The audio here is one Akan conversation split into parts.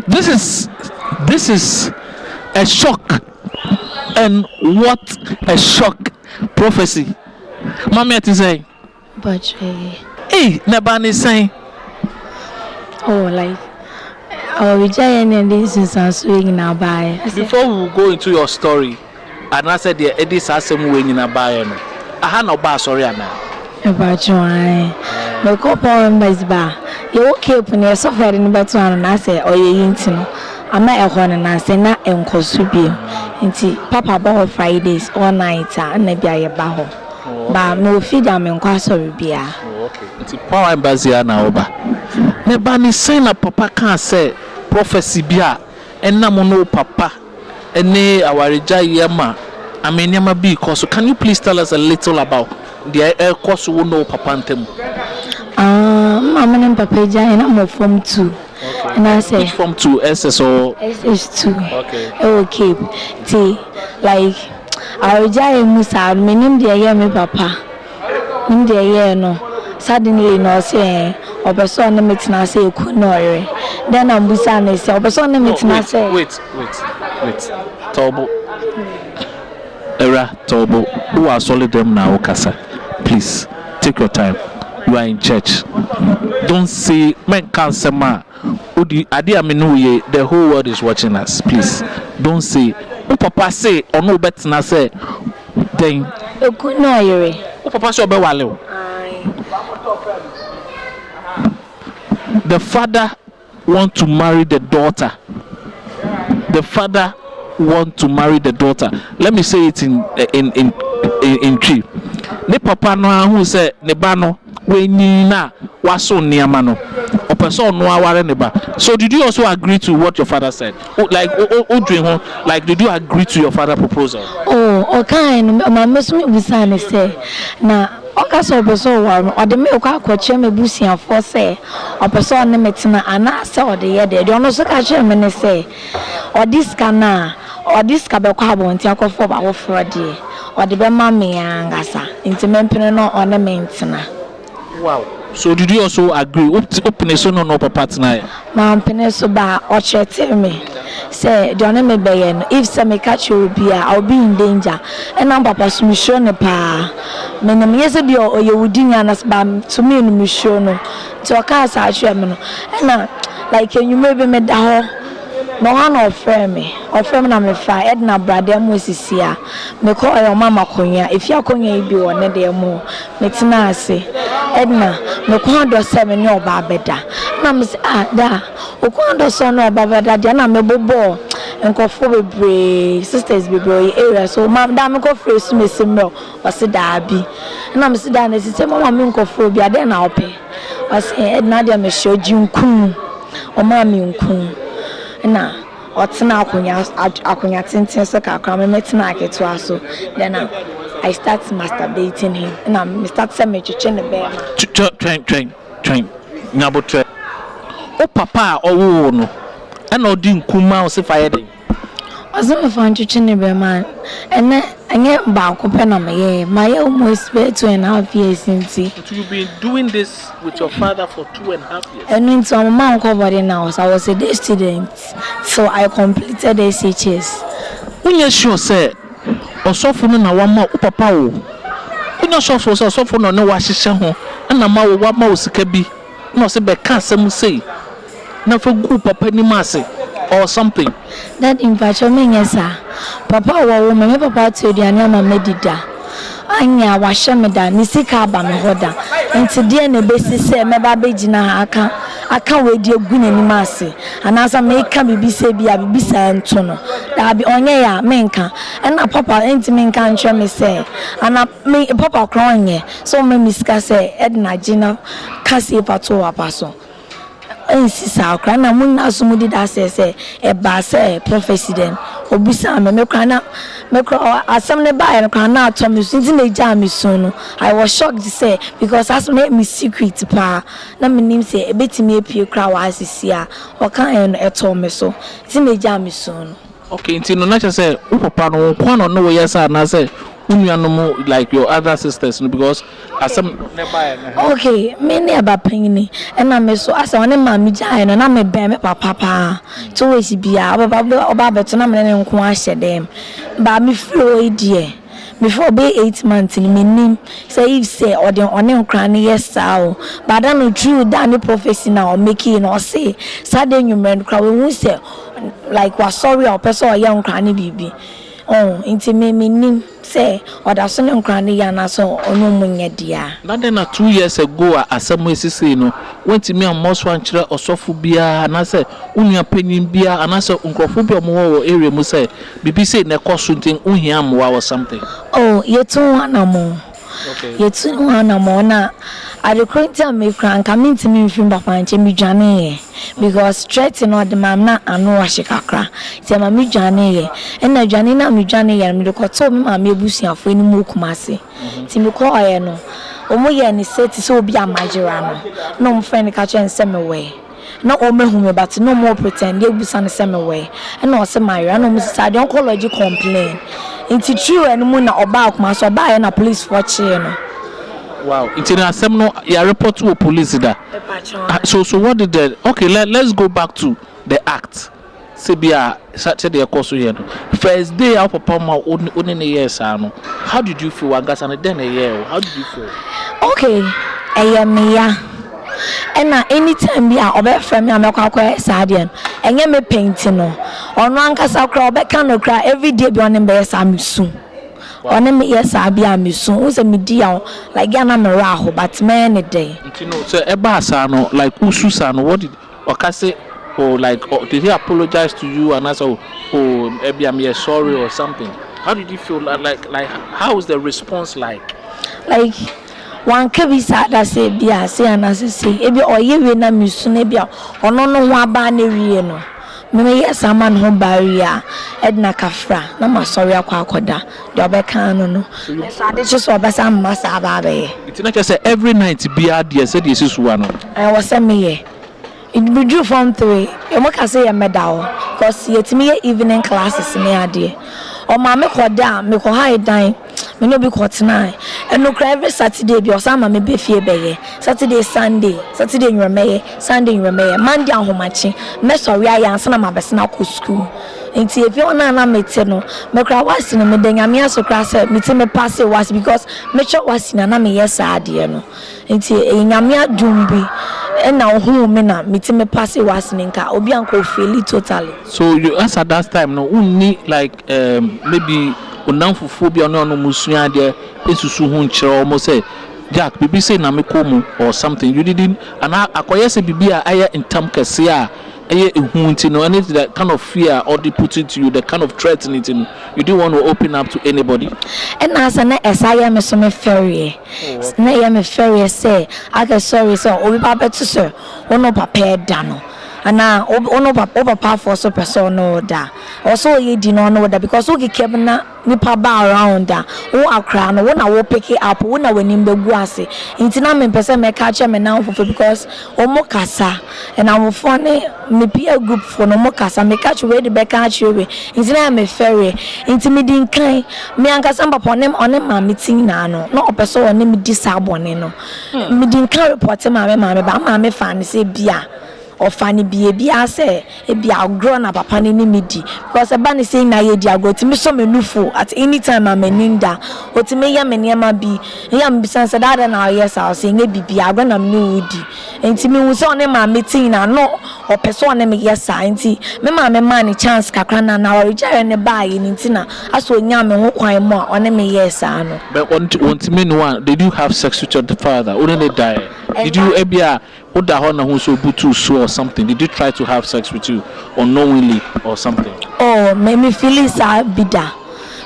This is a shock, and what a shock prophecy. Mama is saying, but hey, Nabani saying, oh, like our giant and this is swinging now by. Before we go into your story, and I said, yeah, Eddie's asem winning a buy. I had no bar, sorry, Anna. About you, my couple members bar. You okay when you're suffering in Batuan, and I say, oh, you intino. I'm not a one and I say, not in Kosubio. Inti Papa bought Fridays all night, and maybe I bow. But no feed them in Quasso beer. Okay. Inti Power and Baziana Oba. Nebani saying a papa can't say prophecy bia, and no papa, and nay our Yama. I mean, Yama be cause. Can you please tell us a little about the air course who know Papa and Tem? Mama and Papa Jay, and I'm from 2. Okay. And I say, which from 2 SSO? SS2. Okay. Okay. T like our Jay Musa, meaning the year me papa. In the year no. Suddenly no say, or person meeting I say, could no. Then I'm Busane say, or person meeting I say, wait. Tobo. Era Tobo, who are solid them now, Kasa. Please take your time. You are in church. Don't say men can't say ma. The whole world is watching us. Please don't say. Papa say or no better na say. Then Papa say obe. The father want to marry the daughter. The father want to marry the daughter. Let me say it in tree. Ne papa no who say ne ba no we na waso niama no. O person no aware ne ba. So did you also agree to what your father said? Like did you agree to your father's proposal? Oh, okay. My mesme busane say na okaso obeso war o de me okwa akwache me busia for say obeso ne metina ana say o de ye de ono so ka che me ne say o diska na o diska be kwa abonti akofo ba wo frode o de be ma me angasa nti mempene no one mentina. Wow. So did you also agree? Open so no papa tonight. Ma mpene so ba o chete me. Say don't me be if some me catch you be I'll be in danger. And I'm papa so me show ne pa. Me no me yes be o ye wudi nyanas ba to me no me show no. To ka sa ahwe me no. And like you maybe me da ho. No one offer me na me fa Edna brother mo sisia. Me call your mama konya. If you konya bi won de mo. Me tina ase. Edna me kwa do se me no ba beda na me say da o kwa do so no ba beda de na me bobo nkofo bebre sisters bebre area so mam da me ko fresh me simro o se da bi na me se da na sise mama me nkofo bi ade na ope o se Edna de me shoji nkun o ma me nkun na o tena akonya tintin so ka kwa me metina aketo aso then I start masturbating him and I start saying me chichen the bear. Train. Nyabo train. O papa o no. And o din kuma o se fire dey. Wasn't me fan chichen the bear man. And then ba ko pe na me my almost 2.5 years since. But you've been doing this with your father for 2.5 years. And into my mom covered in house. I was a day student, so I completed the SHS. When you sure say osofo no na wa ma o papa o ina osofo no na wa hihye ho na ma wo wa ma o sika bi na o se be ka asem sei na fa gu papa ni ma se or something that in fact me nyesa papa wo me papa to aduane ma medida anya wa hye me da ni sika aba me hoda enti de na besi se me ba begina aka we di egu na ni ma se anasa me ka bibi se bia bibi sa nto no da bi onye ya me nka na papa enti me nka ntwe me se ana me papa kronye so me miska se Edna Gina kasi pato apaso ensi sa kra na munna so mudi da se e ba se president obisa me kra na me kra asam ne ba e kra na atom so nti na ja me so no I was shocked to say because as me secret pa na me nim say e betimi epie kra wa asisia o kan e no eto me so nti na ja me so no. Okay, nti no na che say wo papa no kwa no no wo yesa na say unuanomo like your other sisters because asem okay me ne aba panini e na me so asa one ma me jai no na me ben me papa to we si bia oba beto na me ne nko ahye dem ba me flow die before be 8 months in menim say if say or the on nkran yes sao but no true that ni prophecy now make it no say sudden you men kra we say like was sorry or person or young nkran bibi oh inti me menim say or that son nkran ya na so onu munye dia na then 2 years ago asem esisi no went me am most one kire osofo bia na say unua panin bia na say nkrofo bia mo wo area mu say bibi say na koso ntin unhia amwa or something. Oh, yetu anamo. Okay. Yetu anamo na adekrenti me kranka minti me mfim papa nche mi dwane because straight no the mam na anu ahikakra. Ti ma mi dwane ye. Na dwane na mi dwane ye me ko to me ma me busuafo ni mu kumase. Ti me ko oye no. Omo ye ni seti so obi amajira no. No mfriend ka chen se me we. No omehu me but no more pretend ye busa ne se me we. Na o se marry na mo sisa de oncology complain. Inti true and mu na oba akuma so oba na police for che no. Wow, inti na asem no ya report to police da. So what did the okay let's go back to the act. Sebia said the course here no. First day out papa ma oni ne years ano. How did you feel wangasa na then a year? How did you feel? Okay, me and anytime be a from me, I'm not quite sadian. And you may paint no. On one cassa crowd, back can cry every day beyond the best. I'm soon. On me, yes, I'll be a soon. Who's a media like Ghana Maraho, but man a day. You know, so a basano like Ususano, what did Okase or like did he apologize to you and also maybe I'm sorry or something? How did you feel like how was the response like? Like one can sad that say bia say and as say ebi oye we na misu na bia ono no ho aba na wie no me yes aman ho barrier edna kafra na ma sorry akwakoda de obeka no no so ade just obesa masa aba be it na say every night bia de say de sisuwa no I was say me ye it be due from 3 e mo ka say e medal because yetimi ye evening classes me ade o ma me koda me ko high dan me no be kotena and no cry every Saturday be osama me be fie be Saturday Sunday nwemeye Sunday nwemeye Monday ahomachi me sorry ayi ansa na mabese na ko school enti efi ona na mete no me cry wasi no me denya me aso cry say me ti me pass it was because me cho wasi na me yes ade no enti enyame adumbi and now who me na me ti me pass it was nka obi anko feel totally. So you answer that time no unni like maybe unamfufobia no no musua de esusu hu nkyere almost say Jack bibi say na me komu or something you didn't and akoye say bibi a aye intam kese a aye ehu nti no and that kind of fear or they put it to you the kind of threatening it you didn't want to open up to anybody and as an esaya me so me ferry na ya me ferry say I get sorry so obi papa to sir ono papa da no ana ono papa for so person no da also ye di no no da because o keep na nipa ba around da wo akra no wo na wo pick it up wo na wani mbegu ase intina me pese me ka che me na fofo because o mo kasa and am for ne me peer group for no mo kasa me ka che we de be ka che we intina me ferry intimidin kan me ankasa papa ne on ma meeting na no no opeso on me disabone no me din kan report ma me ba ma me fan say bia or funny be say e be grown up papa ni midi because e ba ni say na ye di agro ti me so me nufu at any time am ninda o ti me ya me niam bi ya me bisan say that na yes I say nye bibi agro na me wudi enti me hu say on ma meeting na no o person on me yes enti me ma me man ni chance kakra na o jare ne ba ye enti na aso nya me ho kwan mo on me yes no but on ti me no one did you have sex with your father or did they die did you ebia oda ho na hu so butu so or something did you try to have sex with you unknowingly or something oh me feel is bida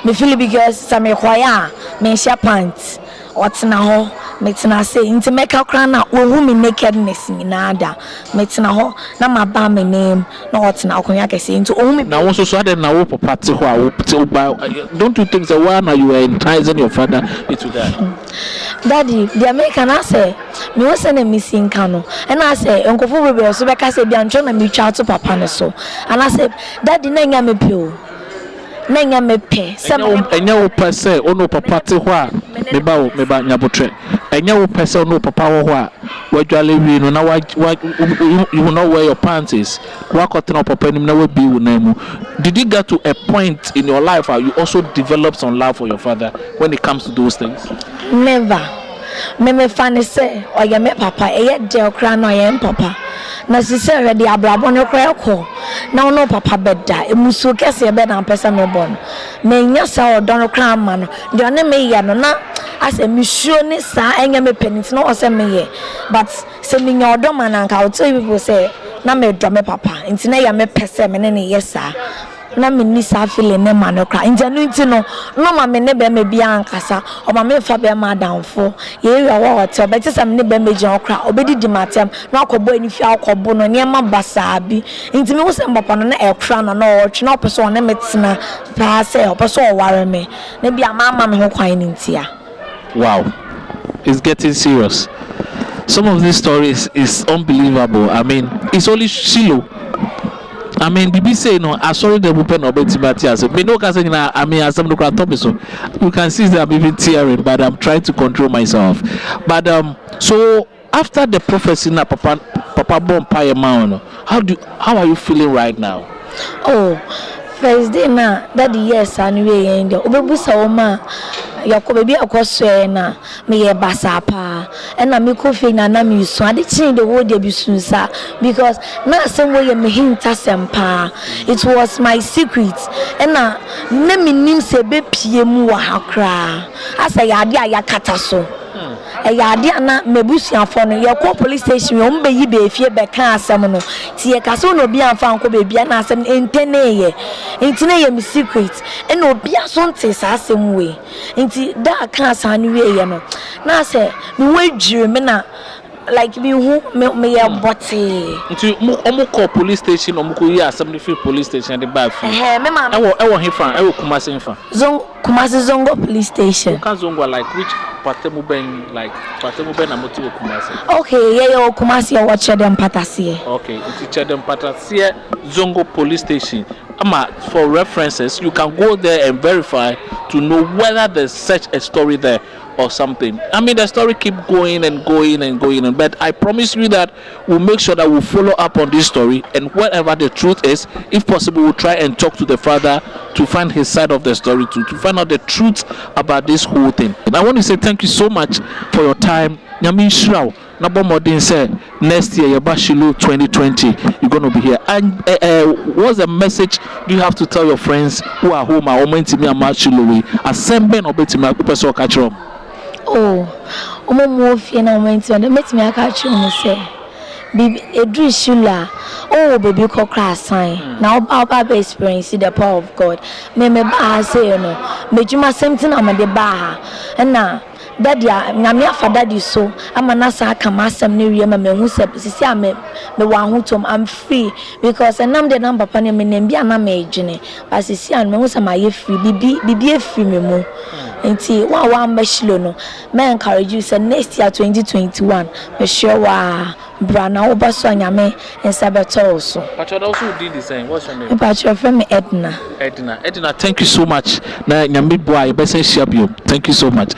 me feel because some kwaya me share pants otina ho metina say inti meka kra na wo me nakedness ni nada metina ho na maba me name na otina akonya kese inti wo me na wo so so na wo papa te ho a wo don't you think that why now you were enticing your father into that daddy the American I say me was na missing kano and I say onkofo bebe so beka say bia ncho na me twa to papa ne so and I say daddy na nya me pio na nya me pe se enya wo pese ono papa te ho a meba nyabotre enya wo pese ono papa ho a wadwale wi no na you will not wear your panties wakotena papa nim na we bi wo na mu. Did you get to a point in your life where you also develop some love for your father when it comes to those things? Never. Me funny say oya me papa eye de okra no eye papa na sise ready abrabo ne kra ko na ono papa beda emusu kese be na pesa me bon me nya sa odo no kra ma no de one me ye no na ase me sure ni sa enya me penit no ose me ye but se me nya odo ma na nka o tell people say na me do me papa nti na ya me pese me ne ye sa na me ni sa feeling ne ma no kra njanu nti no ma me ne be me bia ankasa o ma me fa be ma danfo ye wi awo hotel be tse me ne be me gyan kra obedi di matem na akobo ani fi akobo no ne ma basa bi nti me wo se mbapa no na e kra no na o twe na opeso ne metena pa se opeso o ware me ne bia ma me ho kwan ni ntia. Wow, it's getting serious. Some of these stories is unbelievable. I mean, it's only Shiloh. I mean, BB say no. I sorry the open or Betty me no can say I mean, as some look at top so you can see that I'm even tearing, but I'm trying to control myself. But so after the prophecy na Papa born Pie Mount, how are you feeling right now? Oh, first day na daddy yes anyway and obebusa o ma yako baby akoswe na me ye basa pa and na me kofi na me so ade chin the whole day bisunsa because na asem wo ye me hinta sempa it was my secret and na me nim se be pie mu wa hakra asa ya ade ayakata so ya ade na mebusuafo no ye ko police station yo mbe yi be fie be kan asem no ti ye kaso no bi anfa anko be bia na asem entene ye me secret and obi asonte sa asem we nti da kan san we ye no na say me wadwire me na like me who me ye bote nti omo call police station omo ko yi asem the police station the ba fi me ma ewo hefa ewo Kumasi hefa Kumasi Zongo police station ka Zongo like which Patemu Ben na motivo Kumasi. Okay, yeah, Kumasi or watch them Patasie. Okay, teacher them Patasie Zongo police station. For references, you can go there and verify to know whether there's such a story there or something. I mean, the story keep going and going and going, but I promise you that we'll make sure that we'll follow up on this story, and whatever the truth is, if possible, we'll try and talk to the father to find his side of the story to find out the truth about this whole thing. And I want to say thank you so much for your time. Nyami Shrao. Nabomodin said next year, Shiloh 2020, you're going to be here. And what's the message do you have to tell your friends who are home or meant to me and Shiloh? Assemble or bet me person catch them. Oh, Omo na moment when met me catch you say. Baby, Edri Shula. Oh, baby, cock class sign. Now, Baba experience the power of God. Me ba say no. Me juma something am the bar. And now. Daddy, nyame afa daddy so amana sa kama asem ne wie ma mehu se sisi ame me wan hutom I'm free because enam de number pa ne me nem bia na me dwene but sisi an mehu se ma ye free bibi e free me mu enti wa mbashilo no me encourage you say next year 2021 me sure wa brana obaso nyame ensabeto so but you also did the same. What's your name? But your friend Edna, thank you so much na nyame boy be say share you. Thank you so much.